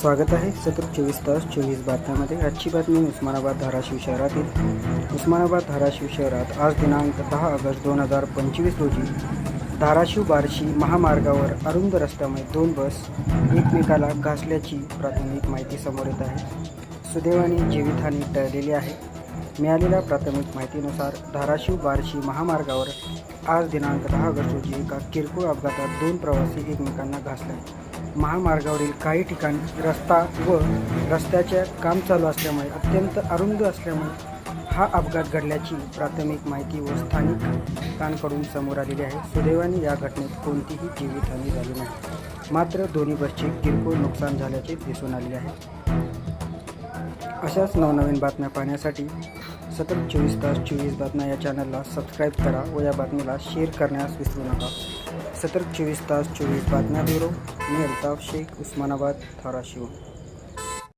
स्वागत आहे सतत 24 तास 24 बातम्यांमध्ये। आजची बातमी उस्मानाबाद धाराशिव शहरातील। उस्मानाबाद धाराशिव शहरात आज दिनांक 10 ऑगस्ट 2025 रोजी धाराशिव बार्शी महामार्गावर अरुंद रस्त्यामुळे दोन बस एकमेकाला घासल्याची प्राथमिक माहिती समोर येत आहे। सुदैवाने जीवितहानी टळलेली आहे। मिळालेल्या प्राथमिक माहितीनुसार धाराशिव बार्शी महामार्गावर आज दिनांक 10 ऑगस्ट रोजी एका किरकोळ अपघातात दोन प्रवासी एकमेकांना घासले। महामार्गावरील काही ठिकाणी रस्ता व रस्त्याचे काम चालू असल्यामुळे अत्यंत अरुंद असल्यामुळे हा अपघात घडल्याची प्राथमिक माहिती व स्थानिकांकडून समोर आलेली आहे। सुदैवाने या घटनेत कोणतीही जीवितहानी झाली नाही, मात्र दोन्ही बसचे किरकोळ नुकसान झाल्याचे दिसून आले आहे। अशाच नवनवीन बातम्या पाहण्यासाठी सतत 24 तास 24 बातम्या या चॅनलला सबस्क्राईब करा व या बातमीला शेअर करण्यास विसरू नका। सतत 24 तास 24 बातम्या ब्युरो, मी अल्ताफ शेख, उस्मानाबाद, धाराशिव।